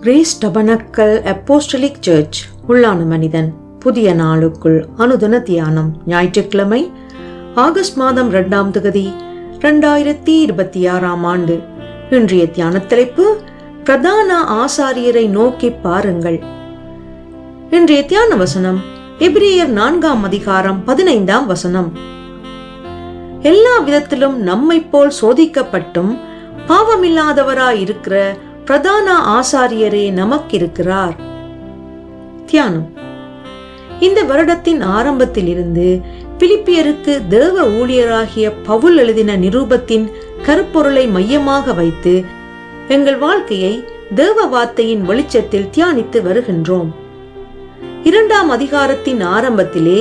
Grace tabernacle apostolic search உள்ளான மனிதன் புதிய நாளுக்குள் அனுதின தியானம். ஞாயிற்றுக்கிழமை ஆகஸ்ட் மாதம் 2ஆம் தேதி 2026ஆம் ஆண்டு. இன்றைய தியான தலைப்பு பிரதான ஆசாரியரை நோக்கி பாருங்கள். இன்றைய தியான வசனம் எபிரேயர் 4ஆம் அதிகாரம் 15ஆம் வசனம். எல்லா விதத்திலும் நம்மை போல் சோதிக்கப்பட்டும் பாவமில்லாதவராயிருக்கிற பிரதான ஆசாரியரே நமக்கிருக்கிறார். தியானம். இந்த வருடத்தின் ஆரம்பத்தில் இருந்து பிலிப்பியருக்கு தேவ ஊழியராகிய பவுல் எழுதின நிருபத்தின் கருப்பொருளை மையமாக வைத்து எங்கள் வாழ்க்கையை தேவ வார்த்தையின் வெளிச்சத்தில் தியானித்து வருகின்றோம். 2ஆம் அதிகாரத்தின் ஆரம்பத்திலே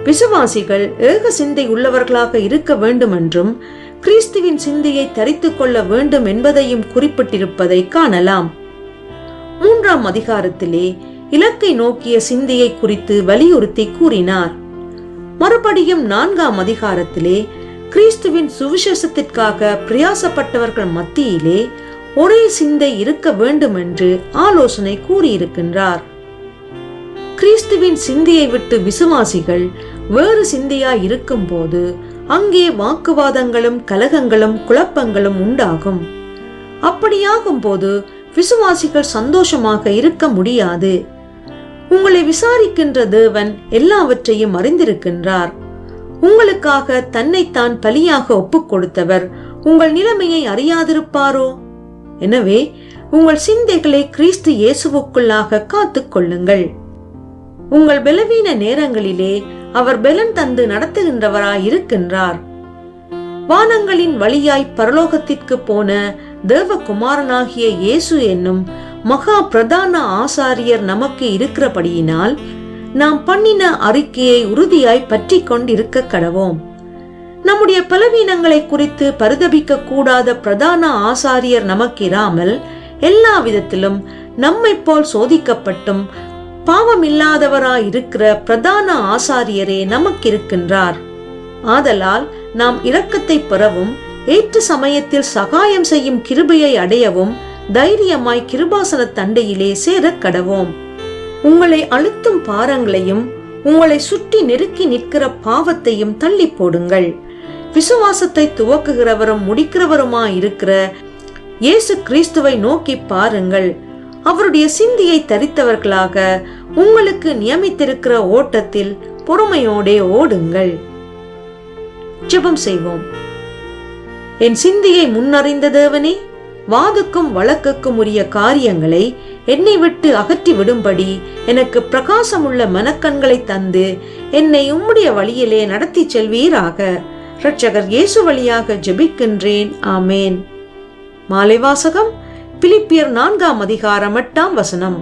விசுவாசிகள் ஏக சிந்தை உள்ளவர்களாக இருக்க வேண்டும் என்றும் கிறிஸ்துவின் சிந்தையை தரித்துக் கொள்ள வேண்டும் என்பதையும் குறிப்பிட்டிருப்பதை காணலாம். 3ஆம் அதிகாரத்திலே இலக்கை நோக்கிய சிந்தையை குறித்து வலியுறுத்தி கூறினார். மறுபடியும் 4ஆம் அதிகாரத்திலே கிறிஸ்துவின் சுவிசேஷத்திற்காக பிரயாசப்பட்டவர்கள் மத்தியிலே ஒரே சிந்தை இருக்க வேண்டும் என்று ஆலோசனை கூறியிருக்கின்றார். கிறிஸ்துவின் சிந்தையை விட்டு விசுவாசிகள் வேறு சிந்தையாய் இருக்கும் போது அங்கே வாக்குவாதங்களும் கலகங்களும் குழப்பங்களும் உண்டாகும். அப்படியாகும் போது விசுவாசிகள் சந்தோஷமாக இருக்க முடியாது. உங்களை விசாரிக்கின்ற தேவன் எல்லாவற்றையும் அறிந்திருக்கின்றார். உங்களுக்காக தன்னைத்தான் பலியாக ஒப்புக் கொடுத்தவர் உங்கள் நிலைமையை அறியாதிருப்பாரோ? எனவே உங்கள் சிந்தைகளை கிறிஸ்து இயேசுவுக்குள்ளாக காத்துக் கொள்ளுங்கள். உங்கள் பலவீன நேரங்களிலே அவர் பலன் தந்து நடத்துகின்றவராய் இருக்கின்றார். வானங்களின் வழியாய் பரலோகத்திற்கு போன தேவகுமாரனாகிய இயேசு என்னும் மகா பிரதான ஆசாரியர் நமக்கு இருக்கிறபடியினால் நாம் பண்ணின அறிக்கையை உறுதியாய் பற்றி கொண்டிருக்க கடவோம். நம்முடைய பலவீனங்களை குறித்து பரிதபிக்க கூடாத பிரதான ஆசாரியர் நமக்கிராமல் எல்லா விதத்திலும் நம்மை போல் சோதிக்கப்பட்டும் பாவமில்லாதவராயிருக்கிற பிரதான ஆசாரியரே நமக்கிருக்கின்றார். ஆதலால் நாம் இரக்கத்தை பெறவும் ஏற்ற சமயத்தில் சகாயம் செய்யும் கிருபையை அடையவும் தைரியமாய் கிருபாசன தண்டையிலே சேரக் கடவோம். உங்களை அழுத்தும் பாரங்களையும் உங்களை சுற்றி நெருக்கி நிற்கிற பாவத்தையும் தள்ளி போடுங்கள். விசுவாசத்தை துவக்குகிறவரும் முடிக்கிறவருமாயிருக்கிற இயேசு கிறிஸ்துவை நோக்கி பாருங்கள். அவருடைய சிந்தையை தரித்தவர்களாக உங்களுக்கு நியமித்திருக்கிற ஓட்டத்தில் பொறுமையோடே ஓடுங்கள். ஜெபம் செய்வோம். என் சிந்தையை முன்னறிந்த தேவனே, வாதுக்கும் வழக்குக்கும் உரிய காரியங்களை என்னை விட்டு அகற்றி விடும்படி எனக்கு பிரகாசமுள்ள மனக்கண்களை தந்து என்னை உம்முடைய வழியிலே நடத்தி செல்வீராக. இரட்சகர் இயேசு வழியாக ஜெபிக்கின்றேன். ஆமேன். மாலை வாசகம் பிலிப்பியர் 4ஆம் அதிகாரம் 8ஆம் வசனம்.